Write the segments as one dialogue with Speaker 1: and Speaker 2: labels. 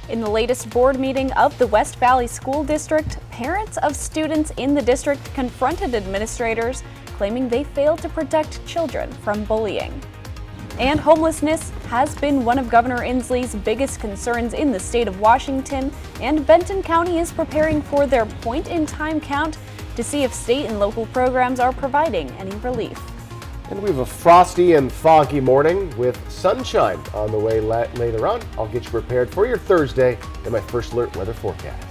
Speaker 1: In the latest board meeting of the West Valley School District, parents of students in the district confronted administrators, claiming they failed to protect children from bullying. And homelessness has been one of Governor Inslee's biggest concerns in the state of Washington, and Benton County is preparing for their point-in-time count to see if state and local programs are providing any relief.
Speaker 2: And we have a frosty and foggy morning with sunshine on the way later on. I'll get you prepared for your Thursday in my First Alert weather forecast.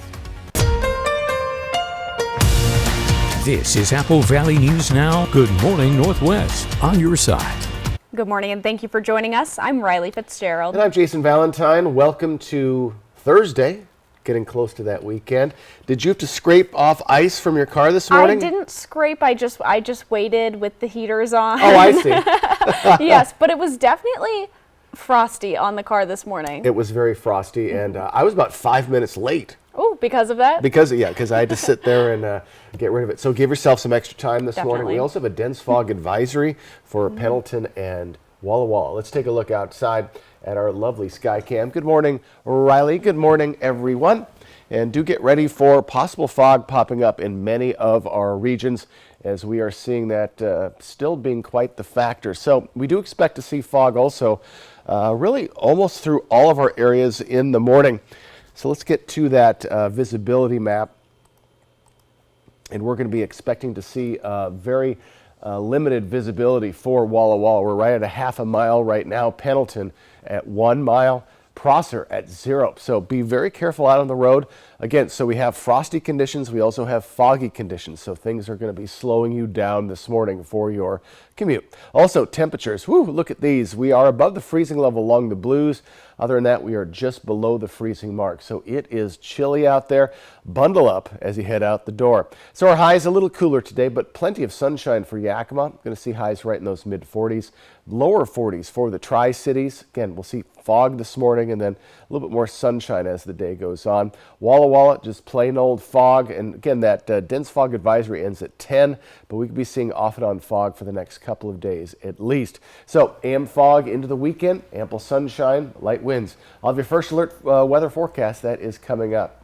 Speaker 3: This is Apple Valley News Now. Good morning, Northwest, on your side.
Speaker 1: Good morning and thank you for joining us. I'm Riley Fitzgerald.
Speaker 2: And I'm Jason Valentine. Welcome to Thursday. Getting close to that weekend. Did you have to scrape off ice from your car this morning?
Speaker 1: I didn't scrape. I just waited with the heaters on.
Speaker 2: Oh, I see.
Speaker 1: Yes, but it was definitely frosty on the car this morning.
Speaker 2: It was very frosty, and I was about 5 minutes late.
Speaker 1: Oh, because of that?
Speaker 2: Because I had to sit there and get rid of it. So give yourself some extra time this morning.
Speaker 1: Definitely.
Speaker 2: We also have a dense fog advisory for Pendleton and Walla Walla. Let's take a look outside at our lovely sky cam. Good morning, Riley. Good morning, everyone. And do get ready for possible fog popping up in many of our regions, as we are seeing that still being quite the factor. So we do expect to see fog also really almost through all of our areas in the morning. So let's get to that visibility map. And we're going to be expecting to see very limited visibility for Walla Walla. We're right at a half a mile right now. Pendleton at 1 mile. Prosser at 0. So be very careful out on the road. Again, so we have frosty conditions. We also have foggy conditions. So things are going to be slowing you down this morning for your commute. Also, temperatures. Woo, look at these. We are above the freezing level along the blues. Other than that, we are just below the freezing mark. So it is chilly out there. Bundle up as you head out the door. So our high is a little cooler today, but plenty of sunshine for Yakima. Going to see highs right in those mid-40s. Lower 40s for the Tri-Cities. Again, we'll see fog this morning and then a little bit more sunshine as the day goes on. Walla Walla, just plain old fog. And again, that dense fog advisory ends at 10, but we could be seeing off and on fog for the next couple of days at least. So AM fog into the weekend, ample sunshine, light winds. I'll have your First Alert weather forecast that is coming up.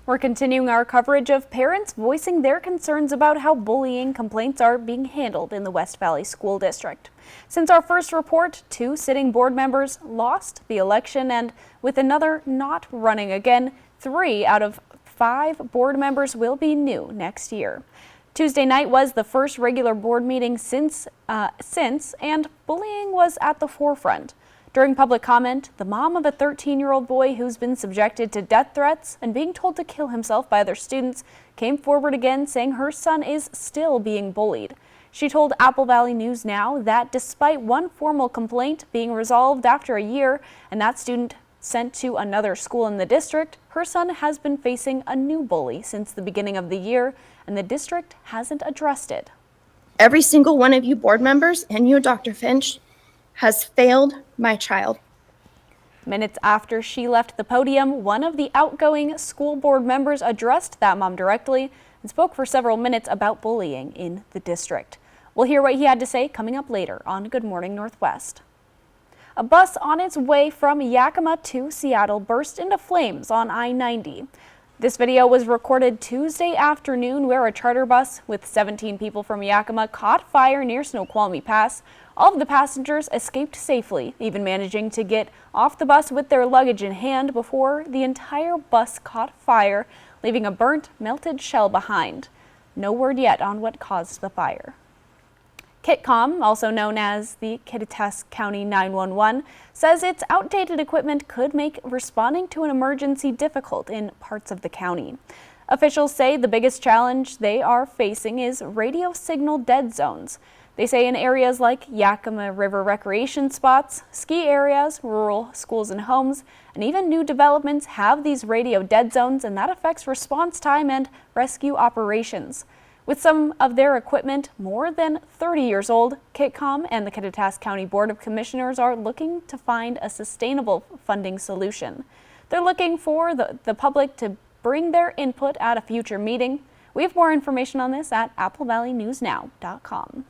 Speaker 1: We're continuing our coverage of parents voicing their concerns about how bullying complaints are being handled in the West Valley School District. Since our first report, 2 sitting board members lost the election, and with another not running again, 3 out of 5 board members will be new next year. Tuesday night was the first regular board meeting since, and bullying was at the forefront. During public comment, the mom of a 13-year-old boy who's been subjected to death threats and being told to kill himself by other students came forward again, saying her son is still being bullied. She told Apple Valley News Now that despite one formal complaint being resolved after a year and that student sent to another school in the district, her son has been facing a new bully since the beginning of the year, and the district hasn't addressed it.
Speaker 4: Every single one of you board members and you, Dr. Finch, has failed my child.
Speaker 1: Minutes after she left the podium, one of the outgoing school board members addressed that mom directly and spoke for several minutes about bullying in the district. We'll hear what he had to say coming up later on Good Morning Northwest. A bus on its way from Yakima to Seattle burst into flames on I-90. This video was recorded Tuesday afternoon, where a charter bus with 17 people from Yakima caught fire near Snoqualmie Pass. All of the passengers escaped safely, even managing to get off the bus with their luggage in hand before the entire bus caught fire, leaving a burnt, melted shell behind. No word yet on what caused the fire. KITCOM, also known as the Kittitas County 911, says its outdated equipment could make responding to an emergency difficult in parts of the county. Officials say the biggest challenge they are facing is radio signal dead zones. They say in areas like Yakima River recreation spots, ski areas, rural schools and homes, and even new developments have these radio dead zones, and that affects response time and rescue operations. With some of their equipment more than 30 years old, KITCOM and the Kittitas County Board of Commissioners are looking to find a sustainable funding solution. They're looking for the public to bring their input at a future meeting. We have more information on this at applevalleyNewsNow.com.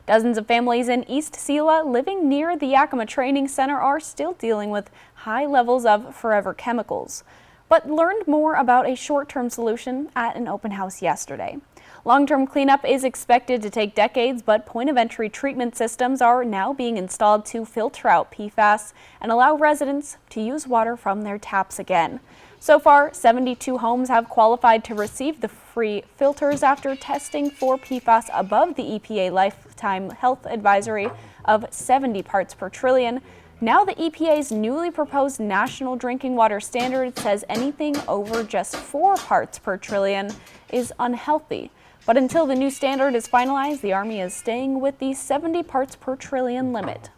Speaker 1: Dozens of families in East Sela living near the Yakima Training Center are still dealing with high levels of forever chemicals, but learned more about a short-term solution at an open house yesterday. Long-term cleanup is expected to take decades, but point-of-entry treatment systems are now being installed to filter out PFAS and allow residents to use water from their taps again. So far, 72 homes have qualified to receive the free filters after testing for PFAS above the EPA lifetime health advisory of 70 parts per trillion. Now the EPA's newly proposed national drinking water standard says anything over just 4 parts per trillion is unhealthy. But until the new standard is finalized, the Army is staying with the 70 parts per trillion limit.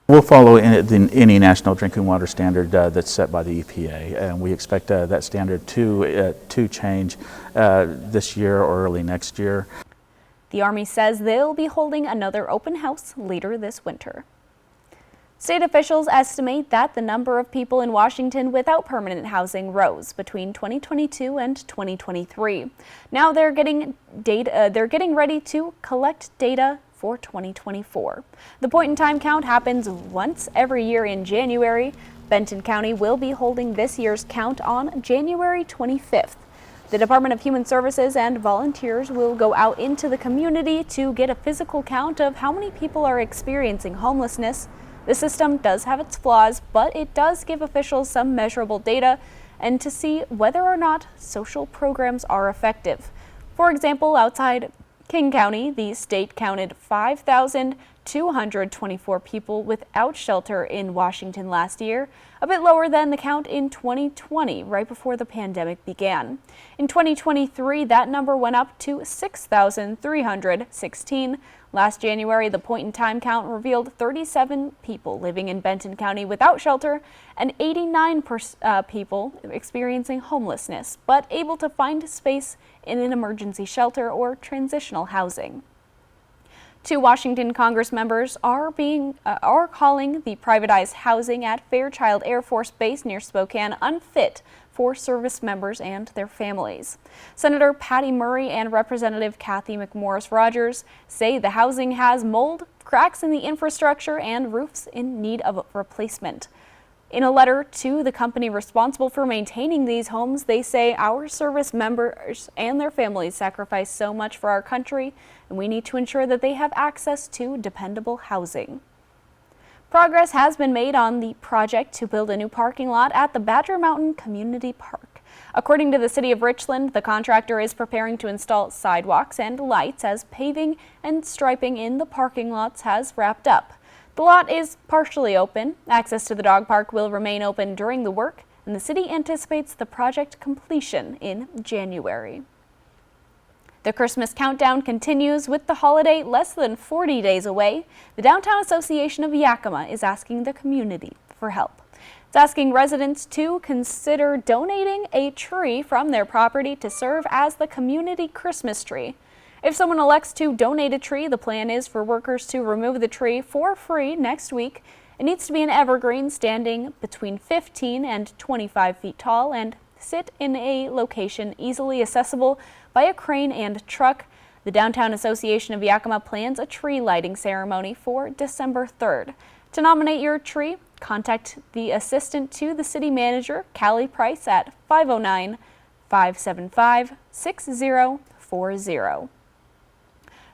Speaker 5: We'll follow any national drinking water standard that's set by the EPA, and we expect that standard to change this year or early next year.
Speaker 1: The Army says they'll be holding another open house later this winter. State officials estimate that the number of people in Washington without permanent housing rose between 2022 and 2023. Now they're getting ready to collect data for 2024. The point-in-time count happens once every year in January. Benton County will be holding this year's count on January 25th. The Department of Human Services and volunteers will go out into the community to get a physical count of how many people are experiencing homelessness. The system does have its flaws, but it does give officials some measurable data and to see whether or not social programs are effective. For example, outside King County, the state counted 5,224 people without shelter in Washington last year, a bit lower than the count in 2020, right before the pandemic began. In 2023, that number went up to 6,316. Last January, the point-in-time count revealed 37 people living in Benton County without shelter and 89 people experiencing homelessness, but able to find space in an emergency shelter or transitional housing. 2 Washington Congress members are calling the privatized housing at Fairchild Air Force Base near Spokane unfit for service members and their families. Senator Patty Murray and Representative Kathy McMorris Rogers say the housing has mold, cracks in the infrastructure, and roofs in need of replacement. In a letter to the company responsible for maintaining these homes, they say our service members and their families sacrifice so much for our country, and we need to ensure that they have access to dependable housing. Progress has been made on the project to build a new parking lot at the Badger Mountain Community Park. According to the City of Richland, the contractor is preparing to install sidewalks and lights as paving and striping in the parking lots has wrapped up. The lot is partially open. Access to the dog park will remain open during the work, and the city anticipates the project completion in January. The Christmas countdown continues with the holiday less than 40 days away. The Downtown Association of Yakima is asking the community for help. It's asking residents to consider donating a tree from their property to serve as the community Christmas tree. If someone elects to donate a tree, the plan is for workers to remove the tree for free next week. It needs to be an evergreen standing between 15 and 25 feet tall and sit in a location easily accessible by a crane and truck. The Downtown Association of Yakima plans a tree lighting ceremony for December 3rd. To nominate your tree, contact the assistant to the city manager, Callie Price, at 509-575-6040.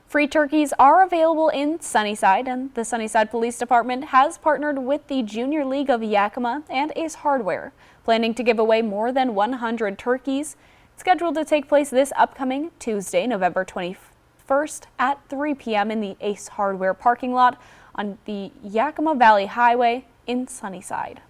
Speaker 1: Free turkeys are available in Sunnyside, and the Sunnyside Police Department has partnered with the Junior League of Yakima and Ace Hardware, planning to give away more than 100 turkeys. It's scheduled to take place this upcoming Tuesday, November 21st at 3 p.m. in the Ace Hardware parking lot on the Yakima Valley Highway in Sunnyside.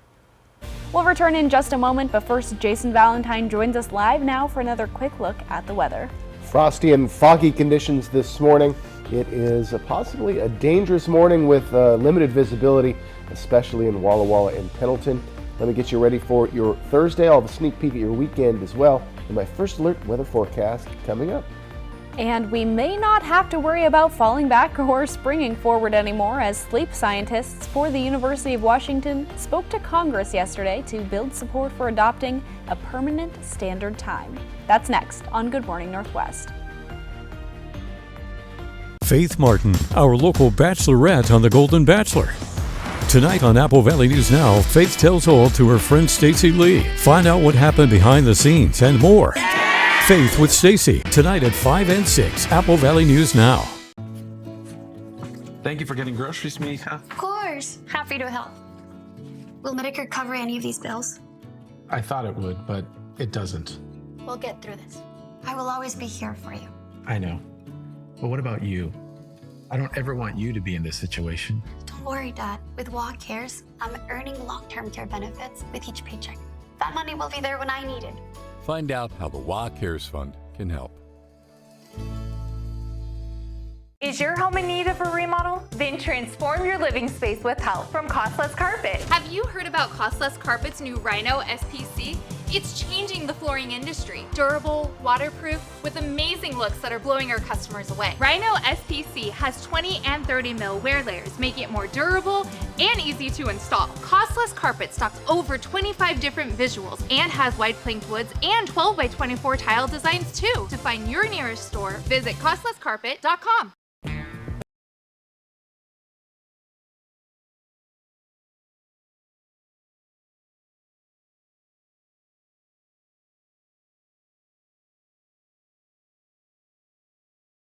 Speaker 1: We'll return in just a moment, but first, Jason Valentine joins us live now for another quick look at the weather.
Speaker 2: Frosty and foggy conditions this morning. It is possibly a dangerous morning with limited visibility, especially in Walla Walla and Pendleton. Let me get you ready for your Thursday. I'll have a sneak peek at your weekend as well. And my first alert weather forecast coming up.
Speaker 1: And we may not have to worry about falling back or springing forward anymore, as sleep scientists for the University of Washington spoke to Congress yesterday to build support for adopting a permanent standard time. That's next on Good Morning Northwest.
Speaker 3: Faith Martin, our local bachelorette on The Golden Bachelor. Tonight on Apple Valley News Now, Faith tells all to her friend Stacey Lee. Find out what happened behind the scenes and more. Faith with Stacey, tonight at 5 and 6, Apple Valley News Now.
Speaker 6: Thank you for getting groceries, Mika.
Speaker 7: Of course. Happy to help. Will Medicare cover any of these bills?
Speaker 6: I thought it would, but it doesn't.
Speaker 7: We'll get through this. I will always be here for you.
Speaker 6: I know. But what about you? I don't ever want you to be in this situation.
Speaker 7: Don't worry, Dad. With WA Cares, I'm earning long-term care benefits with each paycheck. That money will be there when I need it.
Speaker 8: Find out how the WA Cares Fund can help.
Speaker 9: Is your home in need of a remodel? Then transform your living space with help from Costless Carpet.
Speaker 10: Have you heard about Costless Carpet's new Rhino SPC? It's changing the flooring industry. Durable, waterproof, with amazing looks that are blowing our customers away. Rhino SPC has 20 and 30 mil wear layers, making it more durable and easy to install. Costless Carpet stocks over 25 different visuals and has wide planked woods and 12 by 24 tile designs too. To find your nearest store, visit costlesscarpet.com.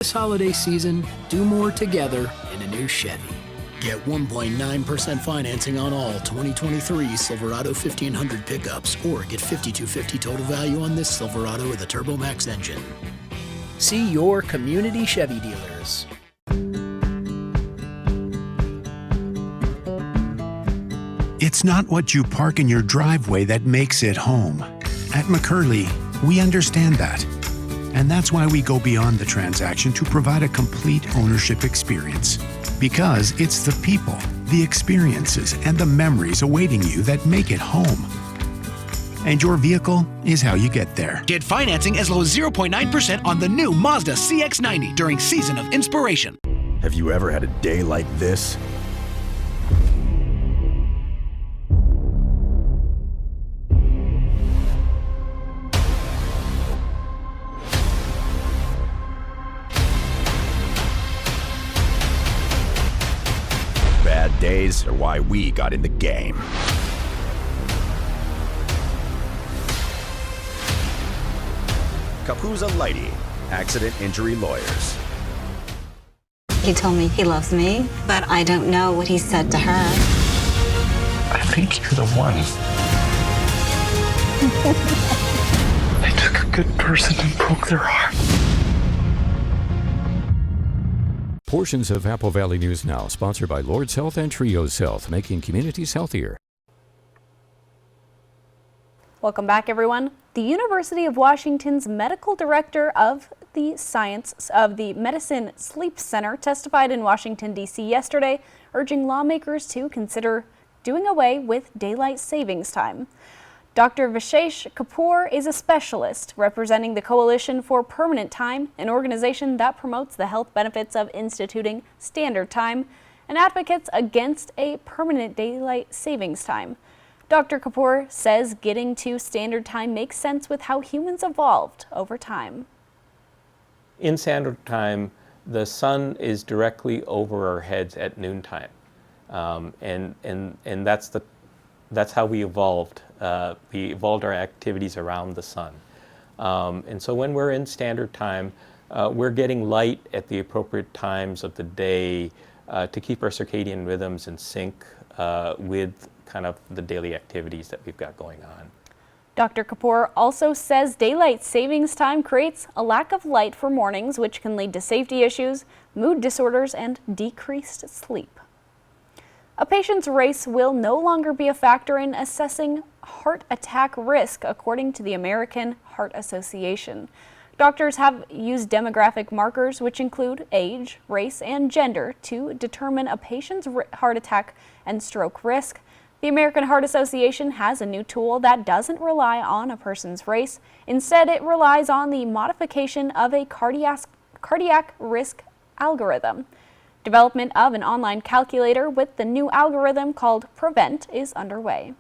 Speaker 11: This holiday season, do more together in a new Chevy. Get 1.9% financing on all 2023 Silverado 1500 pickups, or get $5,250 total value on this Silverado with a TurboMax engine. See your community Chevy dealers.
Speaker 12: It's not what you park in your driveway that makes it home. At McCurley, we understand that. And that's why we go beyond the transaction to provide a complete ownership experience. Because it's the people, the experiences, and the memories awaiting you that make it home. And your vehicle is how you get there.
Speaker 13: Get financing as low as 0.9% on the new Mazda CX-90 during Season of Inspiration.
Speaker 14: Have you ever had a day like this? Bad days are why we got in the game. Kapuza Lighty, Accident Injury Lawyers.
Speaker 15: He told me he loves me, but I don't know what he said to her.
Speaker 6: I think you're the one. They took a good person and broke their heart.
Speaker 3: Portions of Apple Valley News Now, sponsored by Lord's Health and Trios Health, making communities healthier.
Speaker 1: Welcome back, everyone. The University of Washington's medical director of the Medicine Sleep Center testified in Washington, D.C. yesterday, urging lawmakers to consider doing away with daylight savings time. Dr. Vishesh Kapoor is a specialist representing the Coalition for Permanent Time, an organization that promotes the health benefits of instituting standard time and advocates against a permanent daylight savings time. Dr. Kapoor says getting to standard time makes sense with how humans evolved over time.
Speaker 16: In standard time, the sun is directly over our heads at noontime, and that's how we evolved. We evolved our activities around the sun. And so when we're in standard time, we're getting light at the appropriate times of the day to keep our circadian rhythms in sync with kind of the daily activities that we've got going on.
Speaker 1: Dr. Kapoor also says daylight savings time creates a lack of light for mornings, which can lead to safety issues, mood disorders, and decreased sleep. A patient's race will no longer be a factor in assessing heart attack risk, according to the American Heart Association. Doctors have used demographic markers, which include age, race, and gender, to determine a patient's heart attack and stroke risk. The American Heart Association has a new tool that doesn't rely on a person's race. Instead, it relies on the modification of a cardiac risk algorithm. Development of an online calculator with the new algorithm called Prevent is underway.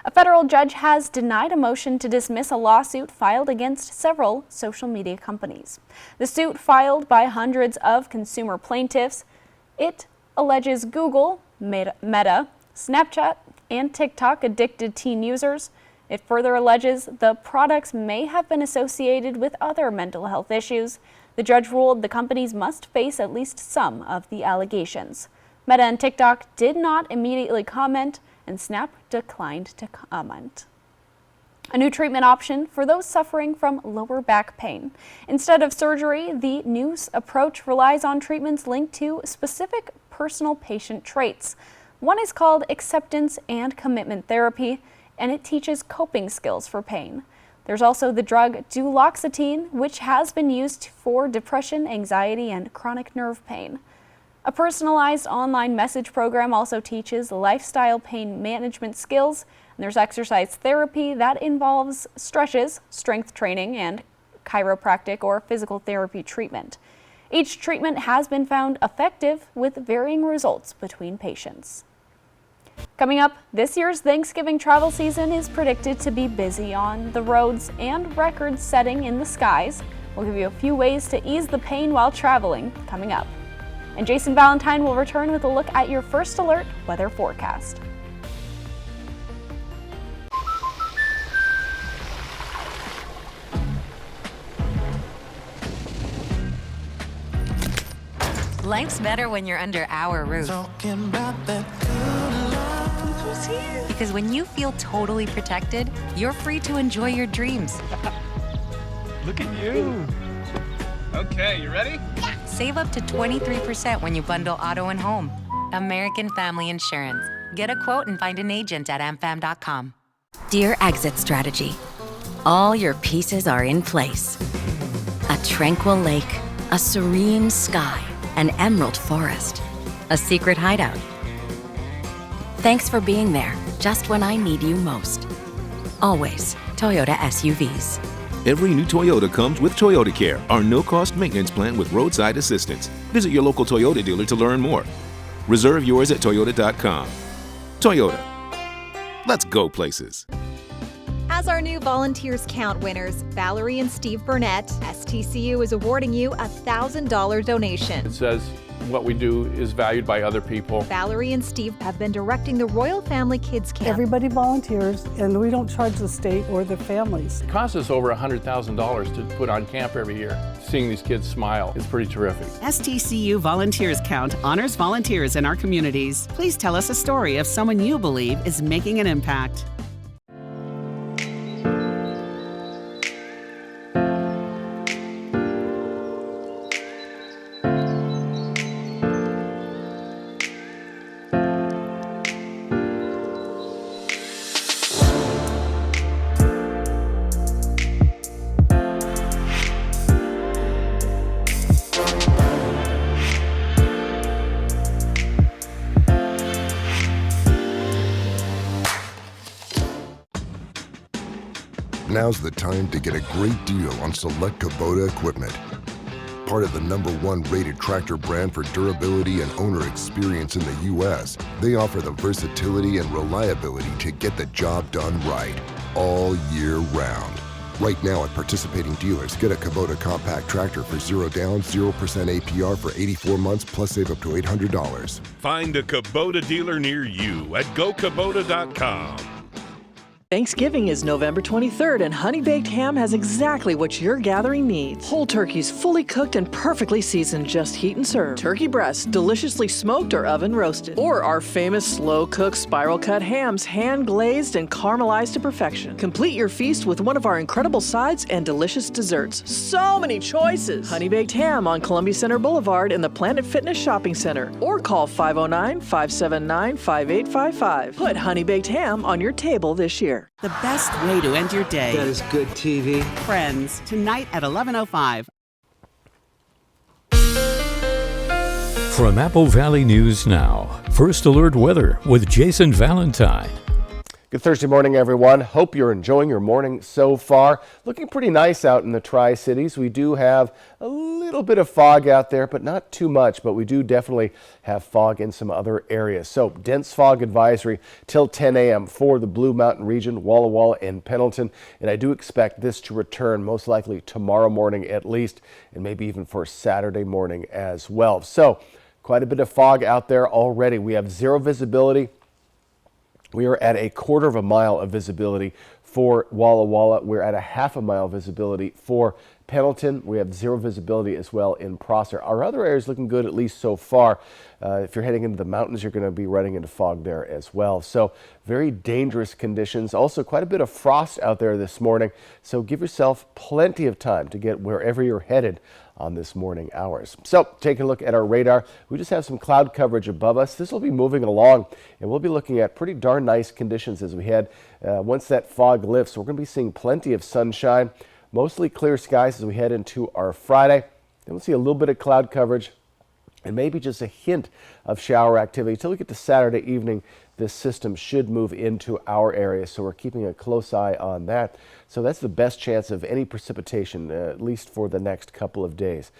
Speaker 1: A federal judge has denied a motion to dismiss a lawsuit filed against several social media companies. The suit, filed by hundreds of consumer plaintiffs, it alleges Google, Meta, Snapchat, and TikTok addicted teen users. It further alleges the products may have been associated with other mental health issues. The judge ruled the companies must face at least some of the allegations. Meta and TikTok did not immediately comment, and Snap declined to comment. A new treatment option for those suffering from lower back pain. Instead of surgery, the new approach relies on treatments linked to specific personal patient traits. One is called acceptance and commitment therapy, and it teaches coping skills for pain. There's also the drug duloxetine, which has been used for depression, anxiety, and chronic nerve pain. A personalized online message program also teaches lifestyle pain management skills. And there's exercise therapy that involves stretches, strength training, and chiropractic or physical therapy treatment. Each treatment has been found effective with varying results between patients. Coming up, this year's Thanksgiving travel season is predicted to be busy on the roads and record-setting in the skies. We'll give you a few ways to ease the pain while traveling coming up. And Jason Valentine will return with a look at your First Alert weather forecast.
Speaker 17: Life's better when you're under our roof. Because when you feel totally protected, you're free to enjoy your dreams.
Speaker 18: Look at you. Okay, you ready?
Speaker 17: Yeah. Save up to 23% when you bundle auto and home. American Family Insurance. Get a quote and find an agent at amfam.com.
Speaker 19: Dear Exit Strategy, all your pieces are in place. A tranquil lake, a serene sky, an emerald forest, a secret hideout. Thanks for being there, just when I need you most. Always Toyota SUVs.
Speaker 20: Every new Toyota comes with Toyota Care, our no-cost maintenance plan with roadside assistance. Visit your local Toyota dealer to learn more. Reserve yours at toyota.com. Toyota. Let's go places.
Speaker 21: As our new Volunteers Count winners, Valerie and Steve Burnett, STCU is awarding you a $1,000 donation.
Speaker 22: It says what we do is valued by other people.
Speaker 21: Valerie and Steve have been directing the Royal Family Kids Camp.
Speaker 23: Everybody volunteers, and we don't charge the state or the families.
Speaker 22: It costs us over $100,000 to put on camp every year. Seeing these kids smile is pretty terrific.
Speaker 24: STCU Volunteers Count honors volunteers in our communities. Please tell us a story of someone you believe is making an impact.
Speaker 25: Now's the time to get a great deal on select Kubota equipment. Part of the #1 rated tractor brand for durability and owner experience in the U.S., they offer the versatility and reliability to get the job done right, all year round. Right now at participating dealers, get a Kubota compact tractor for 0 down, 0% APR for 84 months, plus save up to $800.
Speaker 26: Find a Kubota dealer near you at gokubota.com.
Speaker 27: Thanksgiving is November 23rd, and Honey Baked Ham has exactly what your gathering needs. Whole turkeys, fully cooked and perfectly seasoned, just heat and serve. Turkey breasts, deliciously smoked or oven roasted. Or our famous slow-cooked spiral-cut hams, hand-glazed and caramelized to perfection. Complete your feast with one of our incredible sides and delicious desserts. So many choices! Honey Baked Ham on Columbia Center Boulevard in the Planet Fitness Shopping Center. Or call 509-579-5855. Put Honey Baked Ham on your table this year.
Speaker 24: The best way to end your day.
Speaker 28: That is good TV.
Speaker 24: Friends, tonight at 11:05.
Speaker 3: From Apple Valley News Now, First Alert Weather with Jason Valentine.
Speaker 2: Good Thursday morning, everyone. Hope you're enjoying your morning so far. Looking pretty nice out in the Tri-Cities. We do have a little bit of fog out there, but not too much. But we do definitely have fog in some other areas. So dense fog advisory till 10 a.m. for the Blue Mountain region, Walla Walla and Pendleton. And I do expect this to return most likely tomorrow morning at least, and maybe even for Saturday morning as well. So quite a bit of fog out there already. We have zero visibility. We are at 1/4 mile of visibility for Walla Walla. We're at 1/2 mile visibility for Pendleton. We have zero visibility as well in Prosser. Our other areas looking good, at least so far. If you're heading into the mountains, you're going to be running into fog there as well. So very dangerous conditions. Also quite a bit of frost out there this morning. So give yourself plenty of time to get wherever you're headed on this morning hours. So taking a look at our radar, we just have some cloud coverage above us. This will be moving along, and we'll be looking at pretty darn nice conditions as we head. Once that fog lifts, we're going to be seeing plenty of sunshine, mostly clear skies as we head into our Friday. Then we'll see a little bit of cloud coverage and maybe just a hint of shower activity. Until we get to Saturday evening, this system should move into our area, so we're keeping a close eye on that. So that's the best chance of any precipitation, at least for the next couple of days.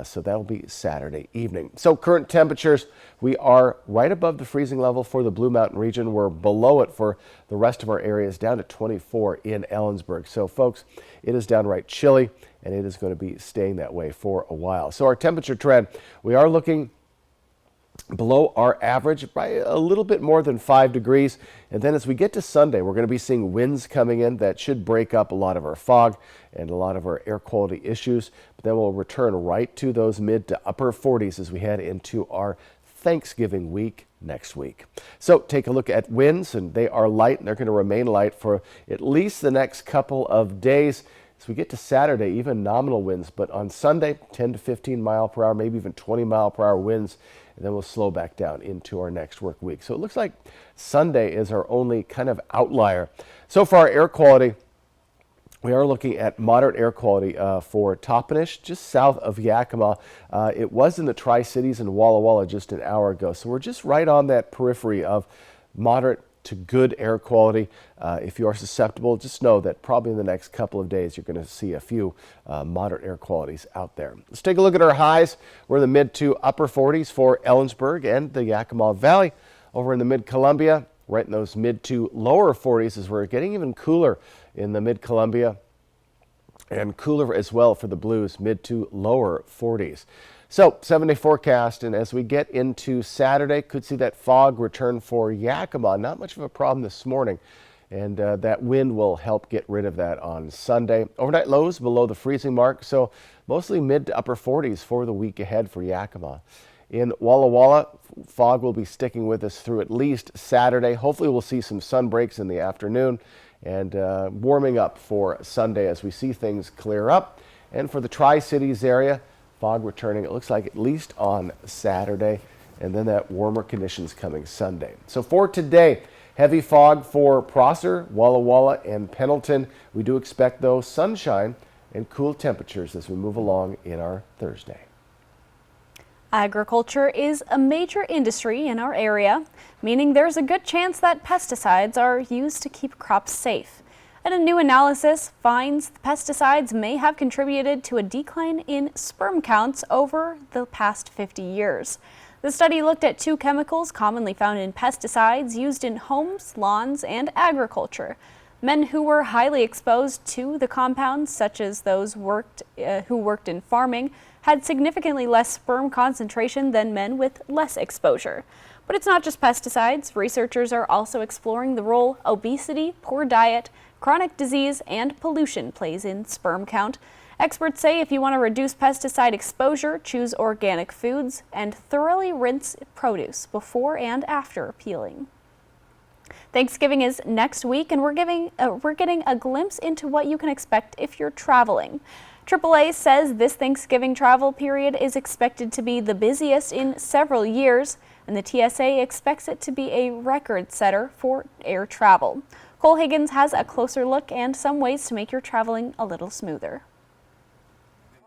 Speaker 2: So that'll be Saturday evening. So current temperatures, we are right above the freezing level for the Blue Mountain region. We're below it for the rest of our areas, down to 24 in Ellensburg. So folks, it is downright chilly, and it is going to be staying that way for a while. So our temperature trend, we are looking below our average by a little bit more than 5 degrees. And then as we get to Sunday, we're going to be seeing winds coming in that should break up a lot of our fog and a lot of our air quality issues. But then we'll return right to those mid to upper 40s as we head into our Thanksgiving week next week. So take a look at winds, and they are light, and they're going to remain light for at least the next couple of days. As we get to Saturday, even nominal winds, but on Sunday, 10 to 15 mile per hour, maybe even 20 mile per hour winds, and then we'll slow back down into our next work week. So it looks like Sunday is our only kind of outlier. So for our air quality, we are looking at moderate air quality for Toppenish, just south of Yakima. It was in the Tri-Cities and Walla Walla just an hour ago. So we're just right on that periphery of moderate to good air quality. If you are susceptible, just know that probably in the next couple of days you're going to see a few moderate air qualities out there. Let's take a look at our highs. We're in the mid to upper 40s for Ellensburg and the Yakima Valley. Over in the mid-Columbia, right in those mid to lower 40s as we're getting even cooler in the mid-Columbia, and cooler as well for the Blues, mid to lower 40s. So 7-day forecast, and as we get into Saturday, could see that fog return for Yakima. Not much of a problem this morning, and that wind will help get rid of that on Sunday. Overnight lows below the freezing mark, so mostly mid to upper 40s for the week ahead for Yakima. In Walla Walla, fog will be sticking with us through at least Saturday. Hopefully we'll see some sun breaks in the afternoon, and warming up for Sunday as we see things clear up. And for the Tri-Cities area, fog returning, it looks like, at least on Saturday, and then that warmer conditions coming Sunday. So for today, heavy fog for Prosser, Walla Walla, and Pendleton. We do expect, though, sunshine and cool temperatures as we move along in our Thursday.
Speaker 1: Agriculture is a major industry in our area, meaning there's a good chance that pesticides are used to keep crops safe. And a new analysis finds the pesticides may have contributed to a decline in sperm counts over the past 50 years. The study looked at 2 chemicals commonly found in pesticides used in homes, lawns, and agriculture. Men who were highly exposed to the compounds, such as those who worked in farming, had significantly less sperm concentration than men with less exposure. But it's not just pesticides. Researchers are also exploring the role obesity, poor diet, chronic disease, and pollution plays in sperm count. Experts say if you want to reduce pesticide exposure, choose organic foods and thoroughly rinse produce before and after peeling. Thanksgiving is next week, and we're getting a glimpse into what you can expect if you're traveling. AAA says this Thanksgiving travel period is expected to be the busiest in several years, and the TSA expects it to be a record setter for air travel. Cole Higgins has a closer look and some ways to make your traveling a little smoother.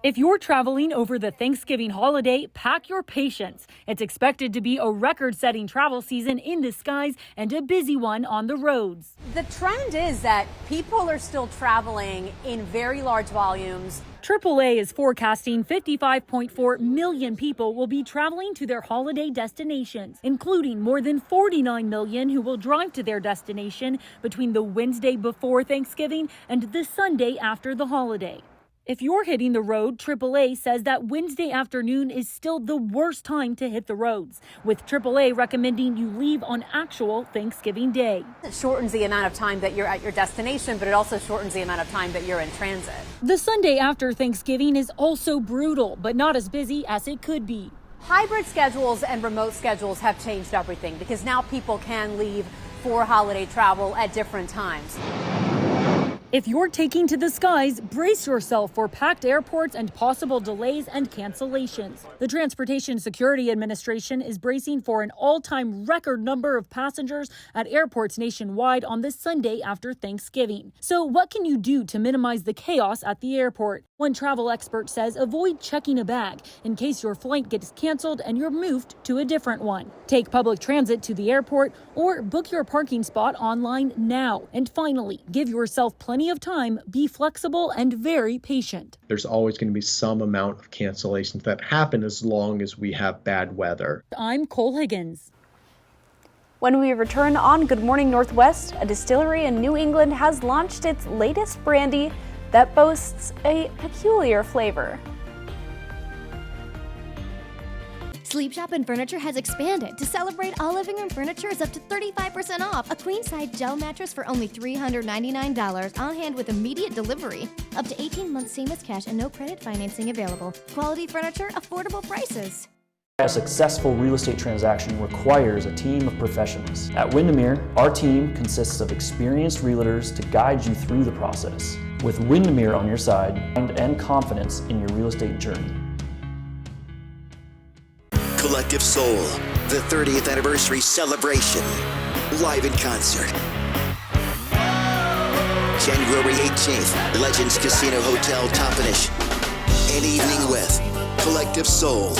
Speaker 4: If you're traveling over the Thanksgiving holiday, pack your patience. It's expected to be a record-setting travel season in the skies and a busy one on the roads.
Speaker 5: The trend is that people are still traveling in very large volumes.
Speaker 4: AAA is forecasting 55.4 million people will be traveling to their holiday destinations, including more than 49 million who will drive to their destination between the Wednesday before Thanksgiving and the Sunday after the holiday. If you're hitting the road, AAA says that Wednesday afternoon is still the worst time to hit the roads, with AAA recommending you leave on actual Thanksgiving Day.
Speaker 5: It shortens the amount of time that you're at your destination, but it also shortens the amount of time that you're in transit.
Speaker 4: The Sunday after Thanksgiving is also brutal, but not as busy as it could be.
Speaker 5: Hybrid schedules and remote schedules have changed everything because now people can leave for holiday travel at different times.
Speaker 4: If you're taking to the skies, brace yourself for packed airports and possible delays and cancellations. The Transportation Security Administration is bracing for an all-time record number of passengers at airports nationwide on this Sunday after Thanksgiving. So what can you do to minimize the chaos at the airport? One travel expert says avoid checking a bag in case your flight gets canceled and you're moved to a different one. Take public transit to the airport or book your parking spot online now. And finally, give yourself plenty of time, be flexible and very patient.
Speaker 7: There's always going to be some amount of cancellations that happen as long as we have bad weather.
Speaker 4: I'm Cole Higgins.
Speaker 1: When we return on Good Morning Northwest, a distillery in New England has launched its latest brandy that boasts a peculiar flavor.
Speaker 8: Sleep Shop and Furniture has expanded. To celebrate, all living room furniture is up to 35% off. A queen-size gel mattress for only $399 on hand with immediate delivery. Up to 18 months seamless cash and no credit financing available. Quality furniture, affordable prices.
Speaker 9: A successful real estate transaction requires a team of professionals. At Windermere, our team consists of experienced realtors to guide you through the process. With Windermere on your side and confidence in your real estate journey.
Speaker 10: Collective Soul, the 30th anniversary celebration, live in concert. January 18th, Legends Casino Hotel Toppenish. An evening with Collective Soul.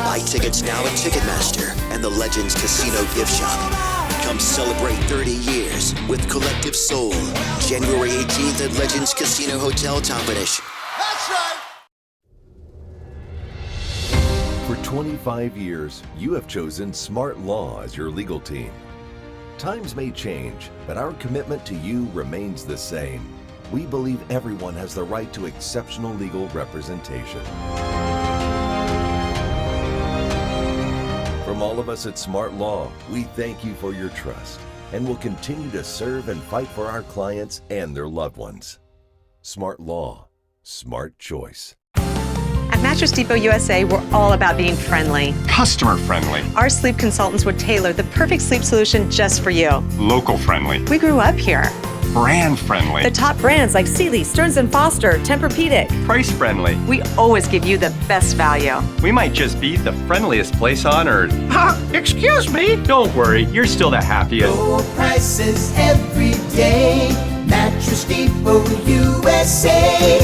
Speaker 10: Buy tickets now at Ticketmaster and the Legends Casino gift shop. Come celebrate 30 years with Collective Soul. January 18th at Legends Casino Hotel Toppenish.
Speaker 11: That's right.
Speaker 28: For 25 years, you have chosen Smart Law as your legal team. Times may change, but our commitment to you remains the same. We believe everyone has the right to exceptional legal representation. From all of us at Smart Law, we thank you for your trust and will continue to serve and fight for our clients and their loved ones. Smart Law, smart choice.
Speaker 29: At Mattress Depot USA, we're all about being friendly.
Speaker 18: Customer friendly.
Speaker 29: Our sleep consultants would tailor the perfect sleep solution just for you.
Speaker 18: Local friendly.
Speaker 29: We grew up here.
Speaker 18: Brand friendly.
Speaker 29: The top brands like Sealy, Stearns & Foster, Tempur-Pedic.
Speaker 18: Price friendly.
Speaker 29: We always give you the best value.
Speaker 18: We might just be the friendliest place on earth. Excuse me? Don't worry, you're still the happiest.
Speaker 30: Low prices every day. Mattress Depot USA.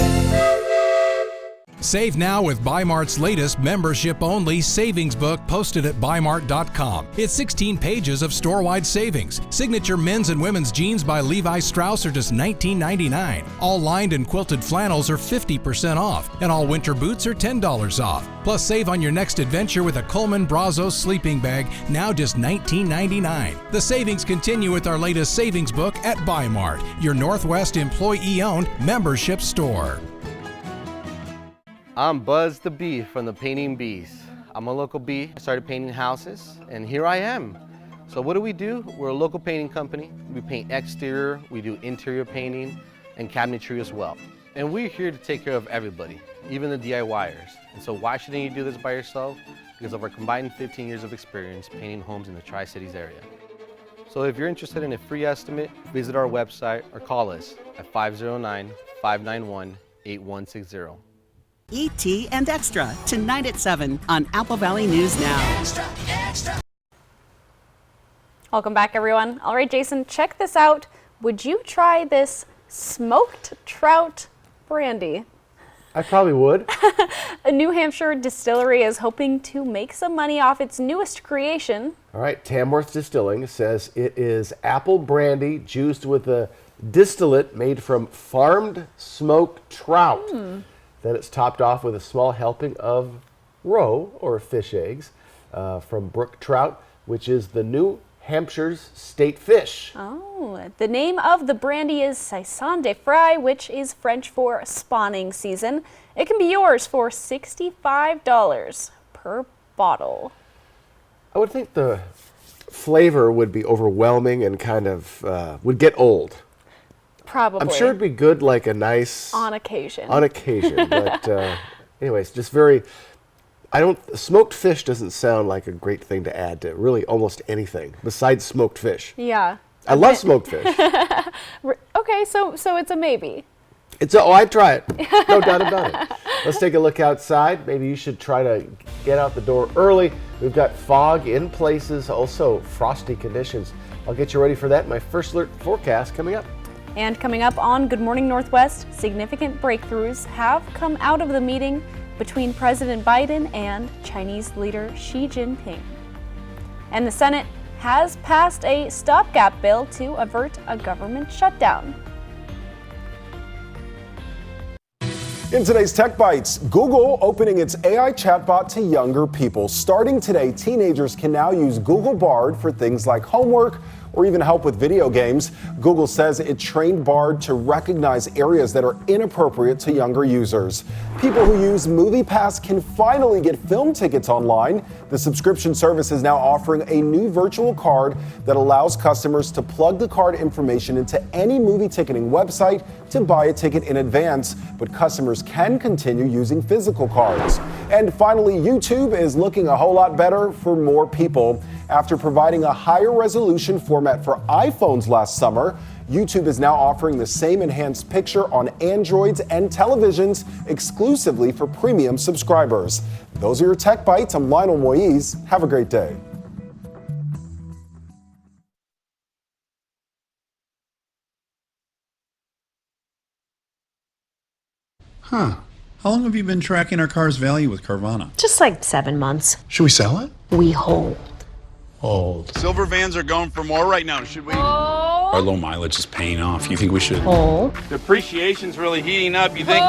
Speaker 31: Save now with Bymart's latest membership-only savings book posted at bymart.com. It's 16 pages of store-wide savings. Signature men's and women's jeans by Levi Strauss are just $19.99. All lined and quilted flannels are 50% off, and all winter boots are $10 off. Plus, save on your next adventure with a Coleman Brazos sleeping bag, now just $19.99. The savings continue with our latest savings book at Bymart, your Northwest employee-owned membership store.
Speaker 32: I'm Buzz the Bee from the Painting Bees. I'm a local bee. I started painting houses, and here I am. So what do? We're a local painting company. We paint exterior, we do interior painting, and cabinetry as well. And we're here to take care of everybody, even the DIYers. And so why shouldn't you do this by yourself? Because of our combined 15 years of experience painting homes in the Tri-Cities area. So if you're interested in a free estimate, visit our website or call us at 509-591-8160.
Speaker 24: E.T. and Extra, tonight at 7 on Apple Valley News Now.
Speaker 30: Extra, extra.
Speaker 1: Welcome back, everyone. All right, Jason, check this out. Would you try this smoked trout brandy.
Speaker 2: I probably would.
Speaker 1: A New Hampshire distillery is hoping to make some money off its newest creation.
Speaker 2: All right, Tamworth Distilling says it is apple brandy juiced with a distillate made from farmed smoked trout. Then it's topped off with a small helping of roe or fish eggs from brook trout, which is the New Hampshire's state fish.
Speaker 1: Oh, the name of the brandy is Saison de Fry, which is French for spawning season. It can be yours for $65 per bottle.
Speaker 2: I would think the flavor would be overwhelming and kind of would get old.
Speaker 1: Probably.
Speaker 2: I'm sure it'd be good like a nice...
Speaker 1: On occasion.
Speaker 2: On occasion, but anyways, just very... smoked fish doesn't sound like a great thing to add to really almost anything besides smoked fish.
Speaker 1: Yeah.
Speaker 2: I love smoked fish.
Speaker 1: Okay, so it's a maybe.
Speaker 2: I'd try it. No doubt about it. Let's take a look outside. Maybe you should try to get out the door early. We've got fog in places, also frosty conditions. I'll get you ready for that in my first alert forecast coming up.
Speaker 1: And coming up on Good Morning Northwest, significant breakthroughs have come out of the meeting between President Biden and Chinese leader Xi Jinping. And the Senate has passed a stopgap bill to avert a government shutdown.
Speaker 6: In today's Tech Bites, Google opening its AI chatbot to younger people. Starting today, teenagers can now use Google Bard for things like homework or even help with video games. Google says it trained Bard to recognize areas that are inappropriate to younger users. People who use MoviePass can finally get film tickets online. The subscription service is now offering a new virtual card that allows customers to plug the card information into any movie ticketing website to buy a ticket in advance, but customers can continue using physical cards. And finally, YouTube is looking a whole lot better for more people. After providing a higher resolution format for iPhones last summer, YouTube is now offering the same enhanced picture on Androids and televisions exclusively for premium subscribers. Those are your Tech Bites. I'm Lionel Moise. Have a great day.
Speaker 11: Huh. How long have you been tracking our car's value with Carvana?
Speaker 12: Just like 7 months.
Speaker 11: Should we sell it?
Speaker 12: We hold.
Speaker 11: Hold.
Speaker 13: Silver vans are going for more right now. Should we?
Speaker 11: Our low mileage is paying off. You think we should?
Speaker 12: Hold.
Speaker 13: Depreciation's really heating up. You think?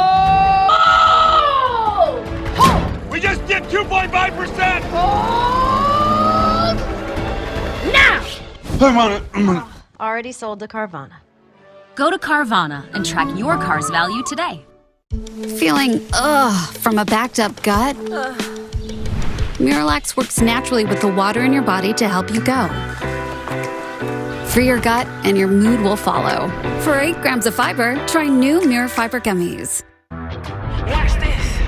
Speaker 13: We just did 2.5%.
Speaker 12: Now!
Speaker 13: I'm on it.
Speaker 12: Already sold to Carvana.
Speaker 14: Go to Carvana and track your car's value today.
Speaker 15: Feeling from a backed up gut? Miralax works naturally with the water in your body to help you go. Free your gut and your mood will follow. For 8 grams of fiber, try new Mira Fiber Gummies.
Speaker 30: Watch this.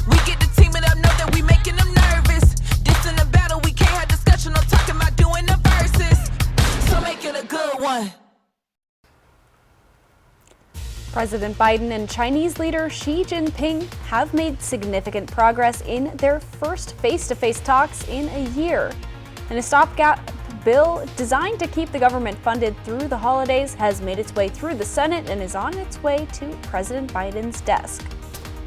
Speaker 30: We get the team it up, know that we making them nervous. This in the battle, we can't have discussion. I'm talking about doing the verses. So make it a good one.
Speaker 1: President Biden and Chinese leader Xi Jinping have made significant progress in their first face-to-face talks in a year. And a stopgap bill designed to keep the government funded through the holidays has made its way through the Senate and is on its way to President Biden's desk.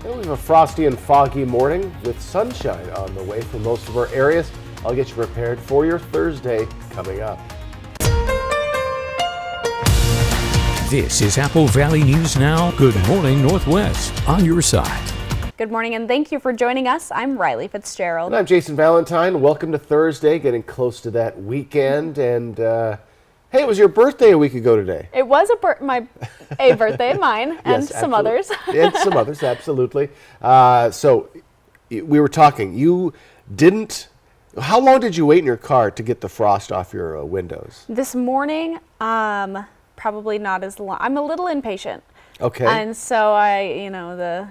Speaker 2: We have a frosty and foggy morning with sunshine on the way for most of our areas. I'll get you prepared for your Thursday coming up.
Speaker 3: This is Apple Valley News Now. Good morning, Northwest. On your side.
Speaker 1: Good morning and thank you for joining us. I'm Riley Fitzgerald.
Speaker 2: And I'm Jason Valentine. Welcome to Thursday, getting close to that weekend. And hey, it was your birthday a week ago today.
Speaker 1: It was a birthday of mine and
Speaker 2: Yes,
Speaker 1: some others.
Speaker 2: And some others, absolutely. So we were talking. You didn't. How long did you wait in your car to get the frost off your windows?
Speaker 1: This morning, probably not as long. I'm a little impatient.
Speaker 2: Okay.
Speaker 1: And so the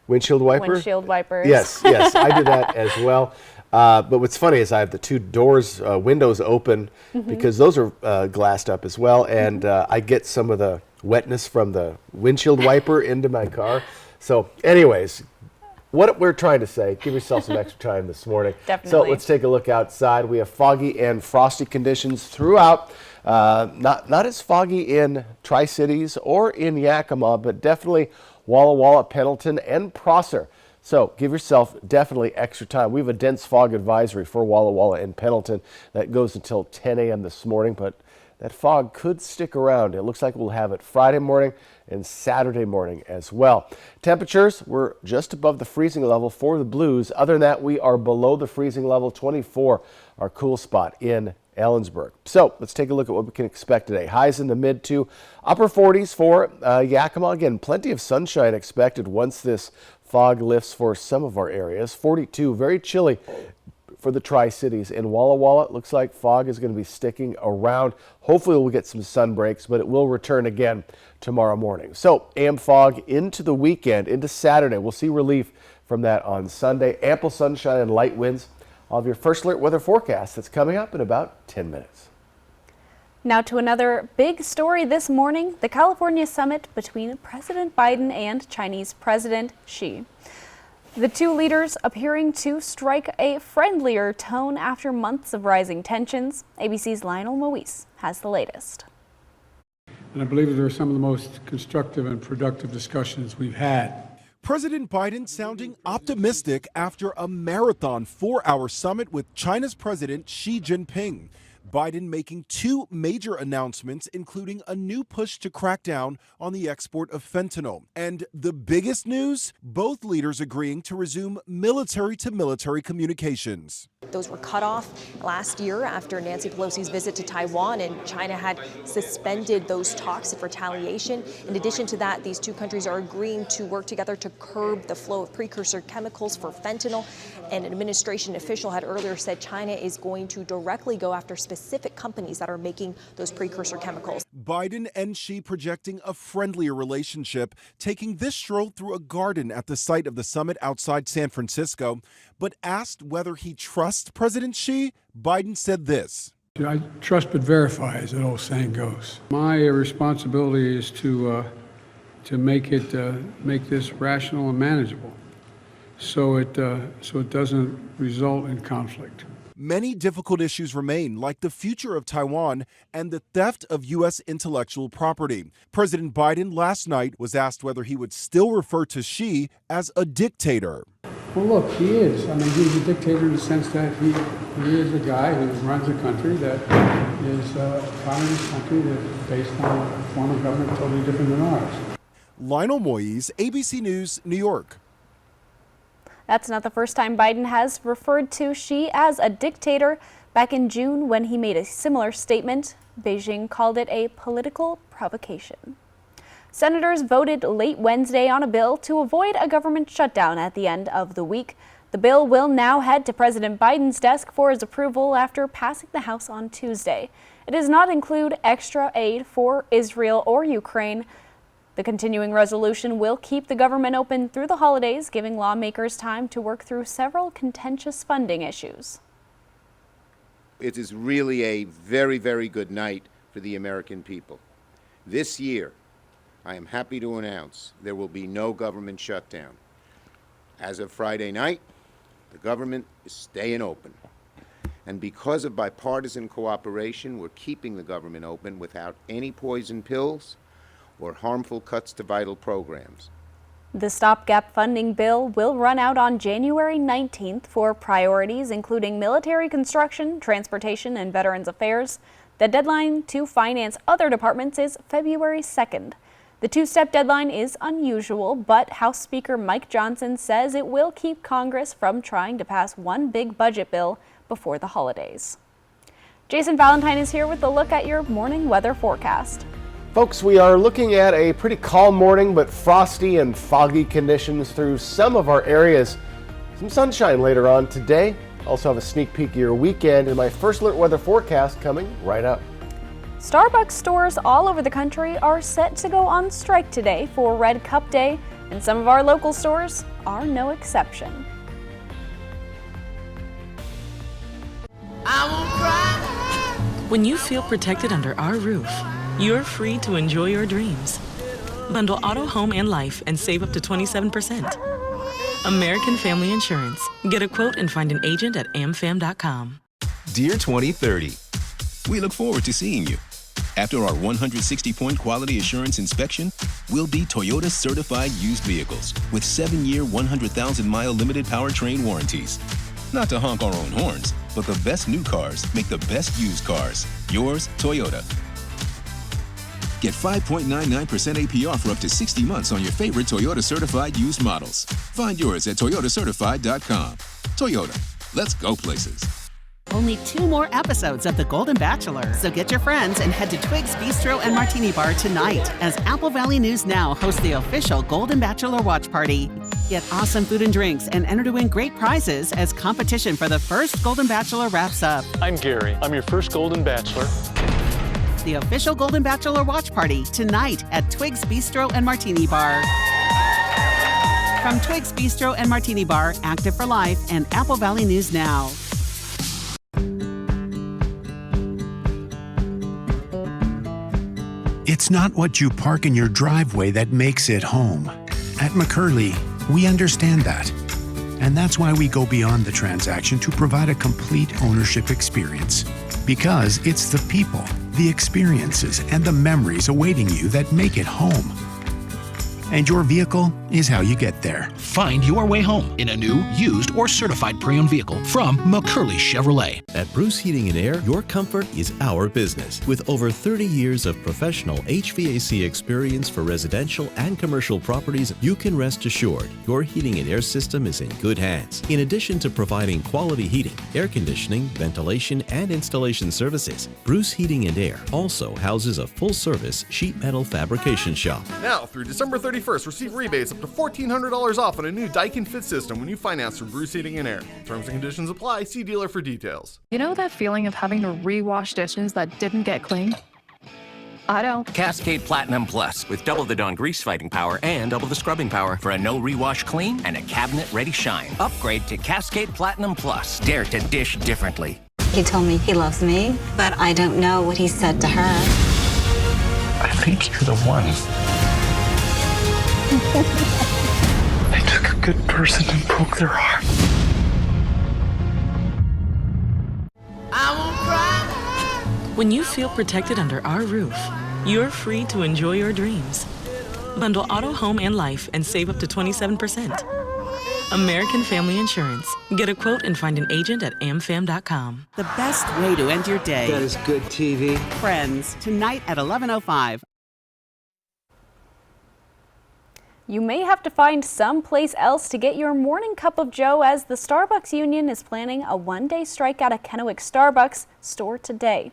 Speaker 2: windshield wiper?
Speaker 1: Windshield wipers.
Speaker 2: Yes, I do that as well. But what's funny is I have the 2 windows open because those are glassed up as well. And I get some of the wetness from the windshield wiper into my car. So anyways, What we're trying to say, give yourself some extra time this morning.
Speaker 1: Definitely.
Speaker 2: So let's take a look outside. We have foggy and frosty conditions throughout. Not as foggy in Tri-Cities or in Yakima, but definitely Walla Walla, Pendleton, and Prosser. So give yourself definitely extra time. We have a dense fog advisory for Walla Walla and Pendleton that goes until 10 a.m. this morning, but that fog could stick around. It looks like we'll have it Friday morning and Saturday morning as well. Temperatures, we're just above the freezing level for the Blues. Other than that, we are below the freezing level. 24, our cool spot in Ellensburg. So let's take a look at what we can expect today. Highs in the mid to upper 40s for Yakima. Again, plenty of sunshine expected once this fog lifts for some of our areas. 42, very chilly for the Tri-Cities. In Walla Walla, it looks like fog is going to be sticking around. Hopefully we'll get some sun breaks, but it will return again tomorrow morning. So AM fog into the weekend, into Saturday. We'll see relief from that on Sunday. Ample sunshine and light winds. I'll have your first alert weather forecast that's coming up in about 10 minutes.
Speaker 1: Now to another big story this morning, the California summit between President Biden and Chinese President Xi. The two leaders appearing to strike a friendlier tone after months of rising tensions. ABC's Lionel Moise has the latest.
Speaker 5: And I believe they're some of the most constructive and productive discussions we've had.
Speaker 7: President Biden sounding optimistic after a marathon 4-hour summit with China's President Xi Jinping. Biden making two major announcements, including a new push to crack down on the export of fentanyl. And the biggest news, both leaders agreeing to resume military-to-military communications.
Speaker 16: Those were cut off last year after Nancy Pelosi's visit to Taiwan, and China had suspended those talks of retaliation. In addition to that, these two countries are agreeing to work together to curb the flow of precursor chemicals for fentanyl. And an administration official had earlier said China is going to directly go after specific companies that are making those precursor chemicals.
Speaker 7: Biden and Xi projecting a friendlier relationship, taking this stroll through a garden at the site of the summit outside San Francisco. But asked whether he trusts President Xi, Biden said this.
Speaker 5: I trust but verify, as that old saying goes. My responsibility is to make this rational and manageable, so it doesn't result in conflict.
Speaker 7: Many difficult issues remain, like the future of Taiwan and the theft of U.S. intellectual property. President Biden last night was asked whether he would still refer to Xi as a dictator.
Speaker 5: Well, look, he is. I mean, he's a dictator in the sense that he is a guy who runs a country that is a communist country that's based on a form of government totally different than ours.
Speaker 7: Lionel Moise, ABC News, New York.
Speaker 1: That's not the first time Biden has referred to Xi as a dictator. Back in June, when he made a similar statement, Beijing called it a political provocation. Senators voted late Wednesday on a bill to avoid a government shutdown at the end of the week. The bill will now head to President Biden's desk for his approval after passing the House on Tuesday. It does not include extra aid for Israel or Ukraine. The continuing resolution will keep the government open through the holidays, giving lawmakers time to work through several contentious funding issues.
Speaker 17: It is really a very, very good night for the American people. This year, I am happy to announce there will be no government shutdown. As of Friday night, the government is staying open. And because of bipartisan cooperation, we're keeping the government open without any poison pills or harmful cuts to vital programs.
Speaker 1: The stopgap funding bill will run out on January 19th for priorities including military construction, transportation, and Veterans Affairs. The deadline to finance other departments is February 2nd. The two-step deadline is unusual, but House Speaker Mike Johnson says it will keep Congress from trying to pass one big budget bill before the holidays. Jason Valentine is here with a look at your morning weather forecast.
Speaker 2: Folks, we are looking at a pretty calm morning, but frosty and foggy conditions through some of our areas. Some sunshine later on today. Also have a sneak peek of your weekend and my first alert weather forecast coming right up.
Speaker 1: Starbucks stores all over the country are set to go on strike today for Red Cup Day, and some of our local stores are no exception.
Speaker 19: When you feel protected under our roof, you're free to enjoy your dreams. Bundle auto, home, and life and save up to 27%. American Family Insurance. Get a quote and find an agent at amfam.com.
Speaker 4: Dear 2030, we look forward to seeing you. After our 160-point quality assurance inspection, we'll be Toyota certified used vehicles with 7-year, 100,000-mile limited powertrain warranties. Not to honk our own horns, but the best new cars make the best used cars. Yours, Toyota. Get 5.99% APR for up to 60 months on your favorite Toyota certified used models. Find yours at toyotacertified.com. Toyota, let's go places.
Speaker 24: Only 2 more episodes of The Golden Bachelor. So get your friends and head to Twig's Bistro and Martini Bar tonight as Apple Valley News Now hosts the official Golden Bachelor watch party. Get awesome food and drinks and enter to win great prizes as competition for the first Golden Bachelor wraps up.
Speaker 8: I'm Gary. I'm your first Golden Bachelor.
Speaker 24: The official Golden Bachelor watch party tonight at Twig's Bistro and Martini Bar. From Twig's Bistro and Martini Bar, Active for Life, and Apple Valley News Now.
Speaker 9: It's not what you park in your driveway that makes it home. At McCurley, we understand that. And that's why we go beyond the transaction to provide a complete ownership experience. Because it's the people, the experiences, and the memories awaiting you that make it home. And your vehicle is how you get there.
Speaker 10: Find your way home in a new, used, or certified pre-owned vehicle from McCurley Chevrolet.
Speaker 20: At Bruce Heating & Air, your comfort is our business. With over 30 years of professional HVAC experience for residential and commercial properties, you can rest assured your heating and air system is in good hands. In addition to providing quality heating, air conditioning, ventilation, and installation services, Bruce Heating & Air also houses a full-service sheet metal fabrication shop.
Speaker 21: Now, through December 31st, receive rebates up to $1,400 off on a new Daikin Fit system when you finance through Bruce Heating & Air. Terms and conditions apply. See dealer for details.
Speaker 22: You know that feeling of having to rewash dishes that didn't get clean? I don't.
Speaker 23: Cascade Platinum Plus with double the Dawn grease fighting power and double the scrubbing power for a no rewash clean and a cabinet ready shine. Upgrade to Cascade Platinum Plus. Dare to dish differently.
Speaker 25: He told me he loves me, but I don't know what he said to her.
Speaker 26: I think you're the one. They took a good person and broke their heart.
Speaker 19: When you feel protected under our roof, you're free to enjoy your dreams. Bundle auto, home, and life and save up to 27%. American Family Insurance. Get a quote and find an agent at amfam.com.
Speaker 24: The best way to end your day.
Speaker 27: That is good TV.
Speaker 24: Friends, tonight at 11:05.
Speaker 1: You may have to find someplace else to get your morning cup of joe as the Starbucks Union is planning a one-day strike at a Kennewick Starbucks store today.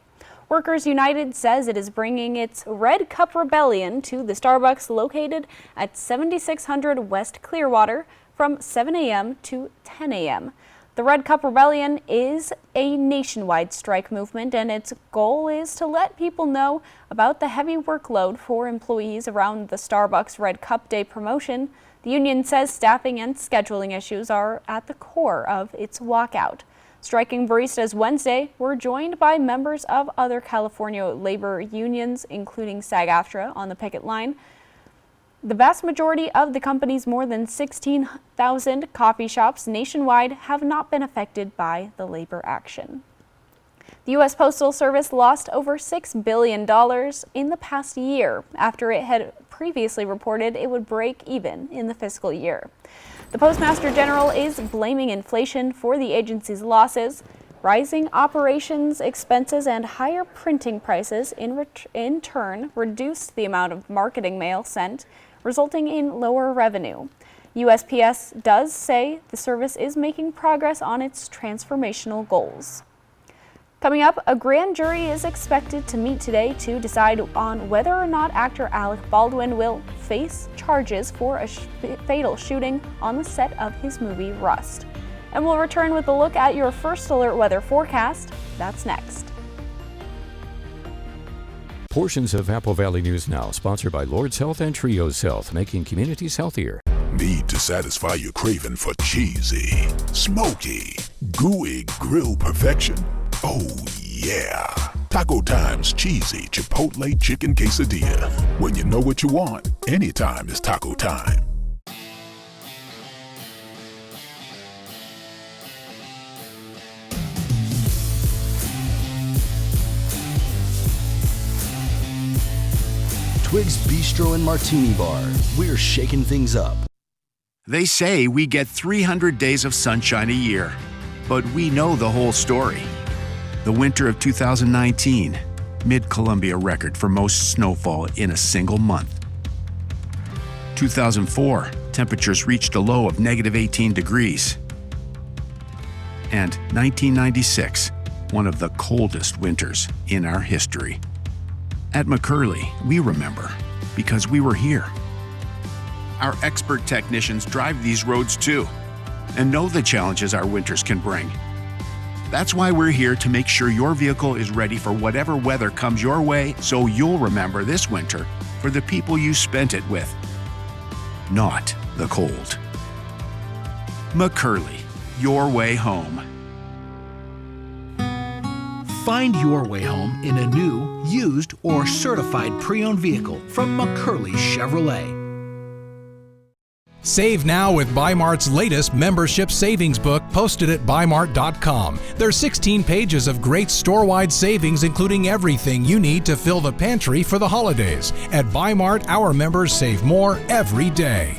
Speaker 1: Workers United says it is bringing its Red Cup Rebellion to the Starbucks located at 7600 West Clearwater from 7 a.m. to 10 a.m. The Red Cup Rebellion is a nationwide strike movement, and its goal is to let people know about the heavy workload for employees around the Starbucks Red Cup Day promotion. The union says staffing and scheduling issues are at the core of its walkout. Striking baristas Wednesday were joined by members of other California labor unions, including SAG-AFTRA, on the picket line. The vast majority of the company's more than 16,000 coffee shops nationwide have not been affected by the labor action. The U.S. Postal Service lost over $6 billion in the past year after it had previously reported it would break even in the fiscal year. The Postmaster General is blaming inflation for the agency's losses. Rising operations expenses and higher printing prices in turn reduced the amount of marketing mail sent, resulting in lower revenue. USPS does say the service is making progress on its transformational goals. Coming up, a grand jury is expected to meet today to decide on whether or not actor Alec Baldwin will face charges for a fatal shooting on the set of his movie Rust. And we'll return with a look at your first alert weather forecast. That's next.
Speaker 3: Portions of Apple Valley News Now, sponsored by Lord's Health and Trios Health, making communities healthier.
Speaker 28: Need to satisfy your craving for cheesy, smoky, gooey grill perfection? Oh yeah! Taco Time's cheesy Chipotle chicken quesadilla. When you know what you want, anytime is taco time.
Speaker 6: Twig's Bistro and Martini Bar. We're shaking things up.
Speaker 9: They say we get 300 days of sunshine a year, but we know the whole story. The winter of 2019, Mid-Columbia record for most snowfall in a single month. 2004, temperatures reached a low of -18 degrees. And 1996, one of the coldest winters in our history. At McCurley, we remember because we were here. Our expert technicians drive these roads too and know the challenges our winters can bring. That's why we're here to make sure your vehicle is ready for whatever weather comes your way, so you'll remember this winter for the people you spent it with, not the cold. McCurley, your way home.
Speaker 10: Find your way home in a new, used, or certified pre-owned vehicle from McCurley Chevrolet.
Speaker 11: Save now with Bi-Mart's latest membership savings book posted at bimart.com. There's 16 pages of great store-wide savings, including everything you need to fill the pantry for the holidays. At Bi-Mart, our members save more every day.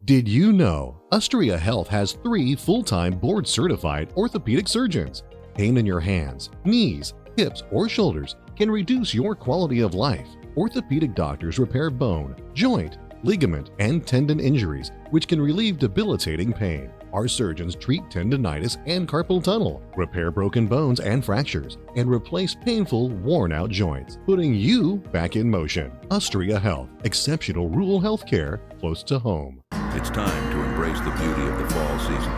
Speaker 12: Did you know Ustria Health has 3 full-time board-certified orthopedic surgeons? Pain in your hands, knees, hips, or shoulders can reduce your quality of life. Orthopedic doctors repair bone, joint, ligament, and tendon injuries, which can relieve debilitating pain. Our surgeons treat tendonitis and carpal tunnel, repair broken bones and fractures, and replace painful, worn-out joints, putting you back in motion. Ustria Health, exceptional rural health care close to home.
Speaker 13: It's time to embrace the beauty of the fall season.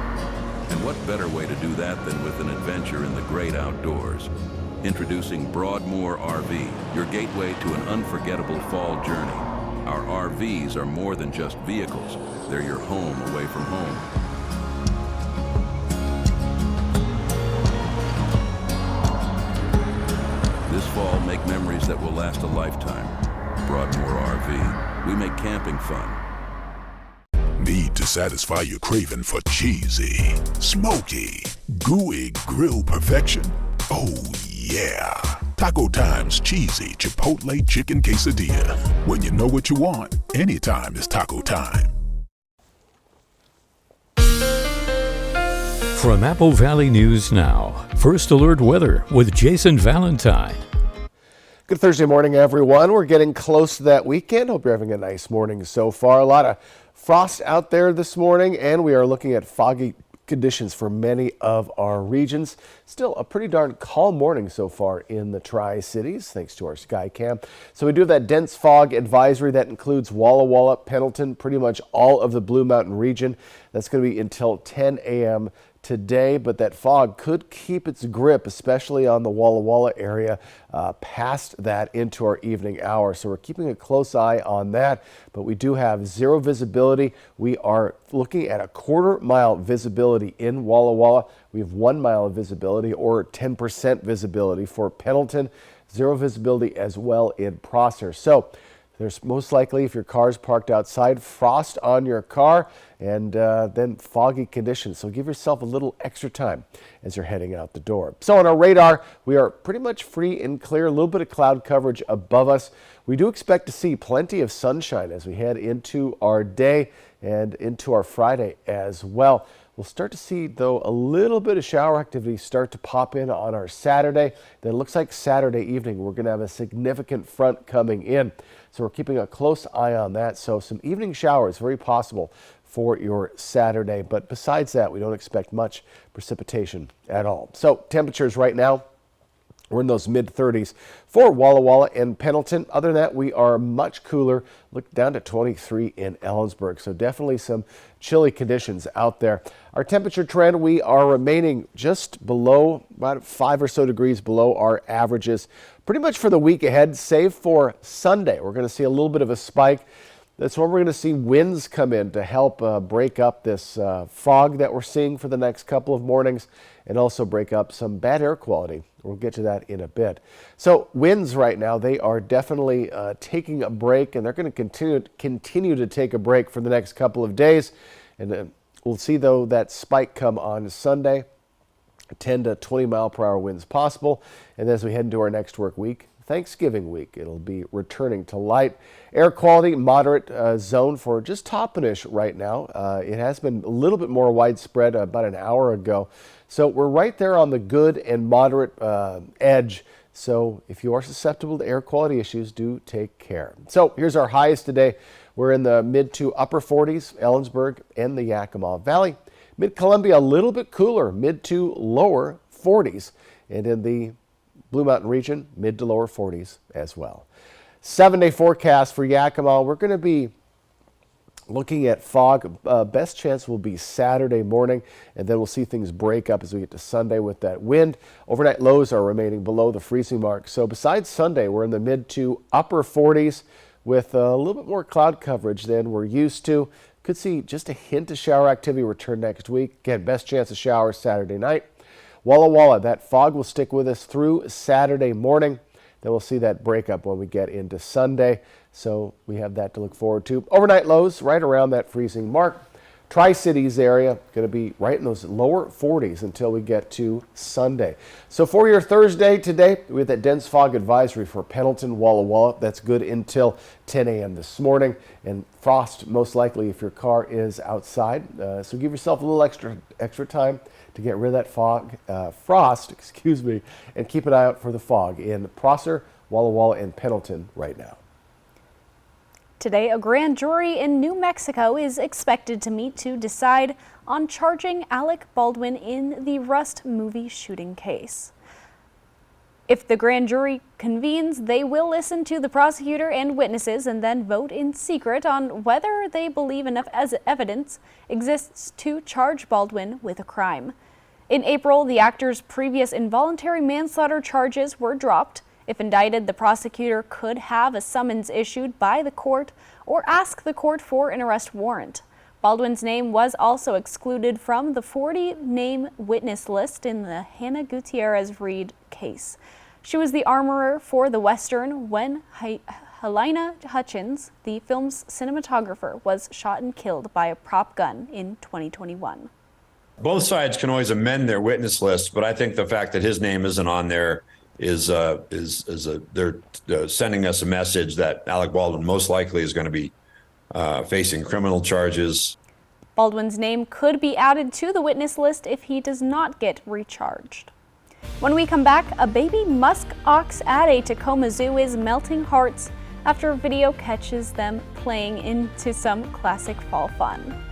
Speaker 13: And what better way to do that than with an adventure in the great outdoors? Introducing Broadmoor RV, your gateway to an unforgettable fall journey. Our RVs are more than just vehicles. They're your home away from home. This fall, make memories that will last a lifetime. Broadmoor RV. We make camping fun.
Speaker 28: Need to satisfy your craving for cheesy, smoky, gooey grill perfection? Oh yeah! Taco Time's cheesy Chipotle chicken quesadilla. When you know what you want, anytime is taco time.
Speaker 3: From Apple Valley News Now, First Alert Weather with Jason Valentine.
Speaker 2: Good Thursday morning, everyone. We're getting close to that weekend. Hope you're having a nice morning so far. A lot of frost out there this morning, and we are looking at foggy conditions for many of our regions. Still a pretty darn calm morning so far in the Tri-Cities, thanks to our Skycam. So we do have that dense fog advisory that includes Walla Walla, Pendleton, pretty much all of the Blue Mountain region. That's going to be until 10 a.m. today, but that fog could keep its grip, especially on the Walla Walla area, past that into our evening hour. So we're keeping a close eye on that, but we do have zero visibility. We are looking at a quarter-mile visibility in Walla Walla. We have 1 mile of visibility, or 10% visibility for Pendleton. Zero visibility as well in Prosser. So there's most likely, if your car is parked outside, frost on your car, and then foggy conditions. So give yourself a little extra time as you're heading out the door. So on our radar, we are pretty much free and clear. A little bit of cloud coverage above us. We do expect to see plenty of sunshine as we head into our day and into our Friday as well. We'll start to see, though, a little bit of shower activity start to pop in on our Saturday. Then it looks like Saturday evening we're going to have a significant front coming in. So we're keeping a close eye on that. So some evening showers, very possible for your Saturday. But besides that, we don't expect much precipitation at all. So temperatures right now, we're in those mid-30s for Walla Walla and Pendleton. Other than that, we are much cooler. Look down to 23 in Ellensburg. So definitely some chilly conditions out there. Our temperature trend, we are remaining just below, about 5 or so degrees below our averages pretty much for the week ahead, save for Sunday. We're going to see a little bit of a spike. That's when we're going to see winds come in to help break up this fog that we're seeing for the next couple of mornings, and also break up some bad air quality. We'll get to that in a bit. So winds right now, they are definitely taking a break, and they're going to continue to take a break for the next couple of days. And we'll see, though, that spike come on Sunday. 10 to 20 mile per hour winds possible. And as we head into our next work week, Thanksgiving week. It'll be returning to light. Air quality, moderate zone for just Toppenish right now. It has been a little bit more widespread about an hour ago. So we're right there on the good and moderate edge. So if you are susceptible to air quality issues, do take care. So here's our highs today. We're in the mid to upper 40s, Ellensburg and the Yakima Valley. Mid-Columbia, a little bit cooler, mid to lower 40s. And in the Blue Mountain region, mid to lower 40s as well. 7-day forecast for Yakima. We're going to be looking at fog. Best chance will be Saturday morning, and then we'll see things break up as we get to Sunday with that wind. Overnight lows are remaining below the freezing mark. So besides Sunday, we're in the mid to upper 40s with a little bit more cloud coverage than we're used to. Could see just a hint of shower activity return next week. Again, best chance of showers Saturday night. Walla Walla, that fog will stick with us through Saturday morning. Then we'll see that breakup when we get into Sunday. So we have that to look forward to. Overnight lows right around that freezing mark. Tri-Cities area going to be right in those lower 40s until we get to Sunday. So for your Thursday today, we have that dense fog advisory for Pendleton, Walla Walla. That's good until 10 a.m. this morning. And frost most likely if your car is outside. So give yourself a little extra time to get rid of that frost, and keep an eye out for the fog in Prosser, Walla Walla, and Pendleton right now.
Speaker 1: Today, a grand jury in New Mexico is expected to meet to decide on charging Alec Baldwin in the Rust movie shooting case. If the grand jury convenes, they will listen to the prosecutor and witnesses and then vote in secret on whether they believe enough evidence exists to charge Baldwin with a crime. In April, the actor's previous involuntary manslaughter charges were dropped. If indicted, the prosecutor could have a summons issued by the court or ask the court for an arrest warrant. Baldwin's name was also excluded from the 40-name witness list in the Hannah Gutierrez Reed case. She was the armorer for the Western when Helena Hutchins, the film's cinematographer, was shot and killed by a prop gun in 2021.
Speaker 5: Both sides can always amend their witness list, but I think the fact that his name isn't on there they're sending us a message that Alec Baldwin most likely is going to be facing criminal charges.
Speaker 1: Baldwin's name could be added to the witness list if he does not get recharged. When we come back, a baby musk ox at a Tacoma Zoo is melting hearts after a video catches them playing into some classic fall fun.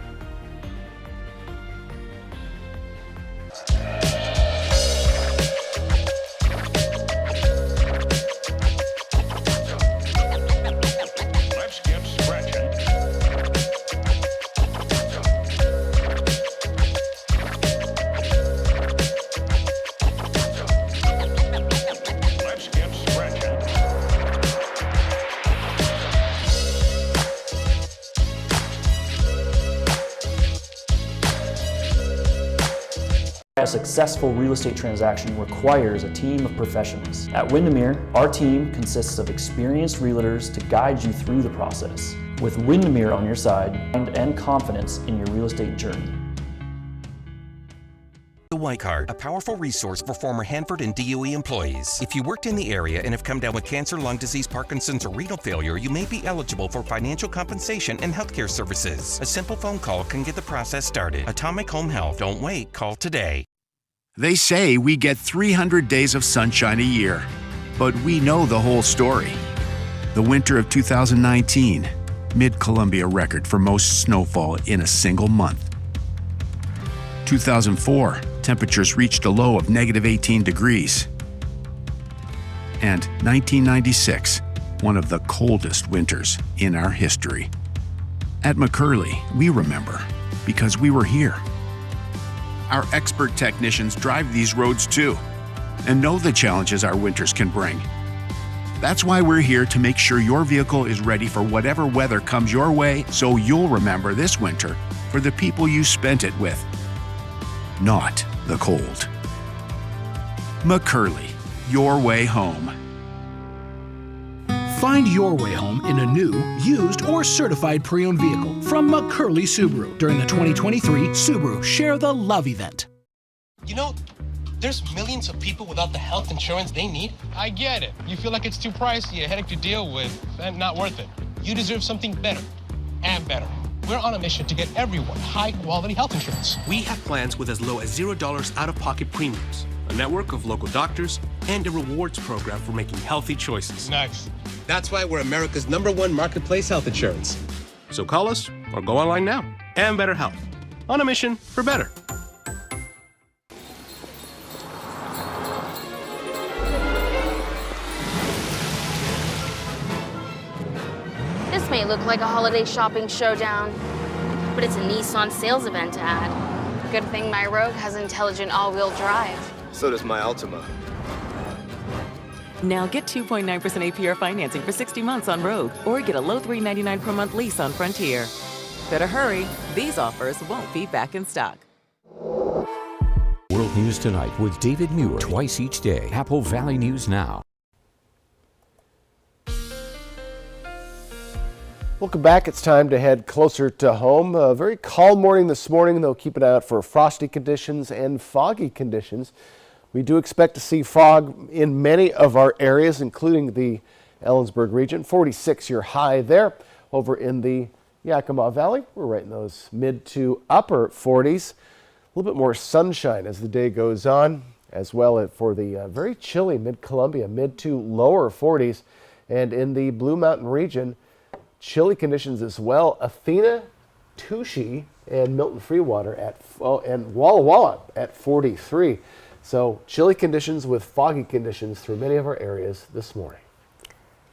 Speaker 7: A successful real estate transaction requires a team of professionals. At Windermere, our team consists of experienced realtors to guide you through the process. With Windermere on your side and confidence in your real estate journey.
Speaker 14: The White Card, a powerful resource for former Hanford and DOE employees. If you worked in the area and have come down with cancer, lung disease, Parkinson's, or renal failure, you may be eligible for financial compensation and healthcare services. A simple phone call can get the process started. Atomic Home Health. Don't wait. Call today.
Speaker 9: They say we get 300 days of sunshine a year, but we know the whole story. The winter of 2019, Mid-Columbia record for most snowfall in a single month. 2004, temperatures reached a low of -18 degrees. And 1996, one of the coldest winters in our history. At McCurley, we remember because we were here. Our expert technicians drive these roads too and know the challenges our winters can bring. That's why we're here to make sure your vehicle is ready for whatever weather comes your way, so you'll remember this winter for the people you spent it with, not the cold. McCurley, your way home.
Speaker 10: Find your way home in a new, used, or certified pre-owned vehicle from McCurley Subaru during the 2023 Subaru Share the Love event.
Speaker 15: You know,
Speaker 4: There's millions of people without the health insurance they need.
Speaker 8: I get it. You feel like it's too pricey, a headache to deal with, and not worth it.
Speaker 4: You deserve something better and better. We're on a mission to get everyone high-quality health insurance. We have plans with as low as $0 out-of-pocket premiums, a network of local doctors, and a rewards program for making healthy choices.
Speaker 8: Nice.
Speaker 4: That's why we're America's #1 marketplace health insurance. So call us or go online now. And Better Health. On a mission for better.
Speaker 15: This may look like a holiday shopping showdown, but it's a Nissan sales event ad. Good thing my Rogue has intelligent all-wheel drive.
Speaker 16: So does my Altima.
Speaker 19: Now get 2.9% APR financing for 60 months on Rogue, or get a low $399 per month lease on Frontier. Better hurry, these offers won't be back in stock.
Speaker 3: World News Tonight with David Muir, twice each day. Apple Valley News Now.
Speaker 2: Welcome back. It's time to head closer to home. A very calm morning this morning, though. Keep an eye out for frosty conditions and foggy conditions. We do expect to see fog in many of our areas, including the Ellensburg region. 46-year high there. Over in the Yakima Valley, we're right in those mid to upper 40s. A little bit more sunshine as the day goes on, as well for the very chilly mid-Columbia, mid to lower 40s. And in the Blue Mountain region, chilly conditions as well. Athena, Touchy, and Milton Freewater and Walla Walla at 43. So chilly conditions with foggy conditions through many of our areas this morning.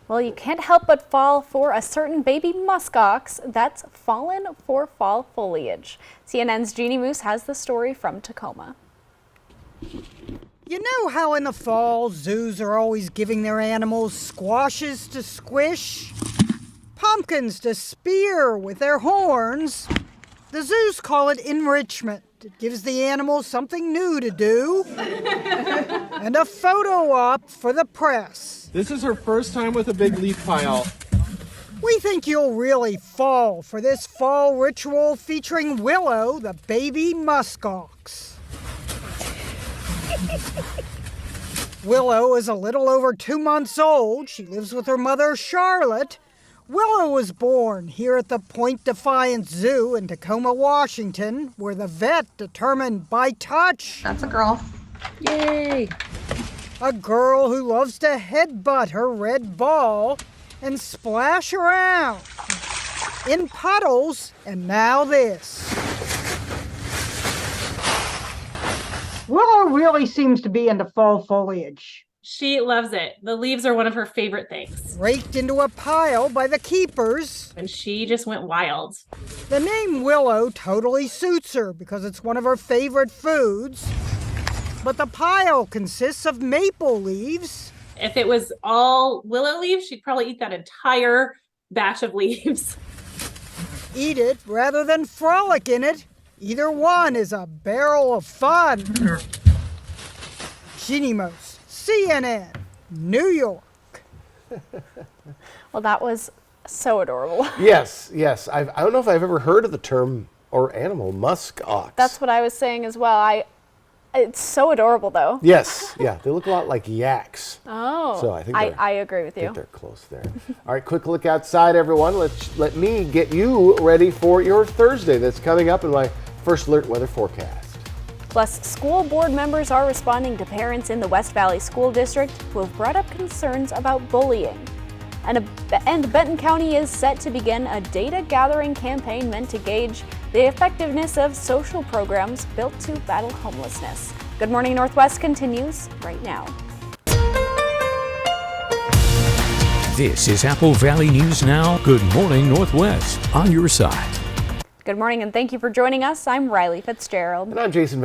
Speaker 1: Well, you can't help but fall for a certain baby muskox that's fallen for fall foliage. CNN's Jeannie Moose has the story from Tacoma.
Speaker 17: You know how in the fall zoos are always giving their animals squashes to squish? Pumpkins to spear with their horns? The zoos call it enrichment. It gives the animals something new to do. And a photo op for the press.
Speaker 18: This is her first time with a big leaf pile.
Speaker 17: We think you'll really fall for this fall ritual featuring Willow, the baby muskox. Willow is a little over 2 months old. She lives with her mother, Charlotte. Willow was born here at the Point Defiance Zoo in Tacoma, Washington, where the vet determined by touch.
Speaker 20: That's a girl.
Speaker 17: Yay! A girl who loves to headbutt her red ball and splash around in puddles, and now this. Willow really seems to be into fall foliage.
Speaker 27: She loves it. The leaves are one of her favorite things.
Speaker 17: Raked into a pile by the keepers.
Speaker 27: And she just went wild.
Speaker 17: The name Willow totally suits her because it's one of her favorite foods. But the pile consists of maple leaves.
Speaker 27: If it was all willow leaves, she'd probably eat that entire batch of leaves.
Speaker 17: Eat it rather than frolic in it. Either one is a barrel of fun. Jeannie Moose, CNN, New York.
Speaker 1: Well, that was so adorable.
Speaker 2: Yes. I don't know if I've ever heard of the term or animal, musk ox.
Speaker 1: That's what I was saying as well. It's so adorable, though.
Speaker 2: Yes, yeah, they look a lot like yaks.
Speaker 1: Oh,
Speaker 2: so
Speaker 1: I agree with you.
Speaker 2: I think they're close there. All right, quick look outside, everyone. Let me get you ready for your Thursday that's coming up in my First Alert weather forecast.
Speaker 1: Plus, school board members are responding to parents in the West Valley School District who have brought up concerns about bullying. And Benton County is set to begin a data gathering campaign meant to gauge the effectiveness of social programs built to battle homelessness. Good Morning Northwest continues right now.
Speaker 3: This is Apple Valley News Now. Good Morning Northwest on your side.
Speaker 1: Good morning and thank you for joining us. I'm Riley Fitzgerald.
Speaker 2: And I'm Jason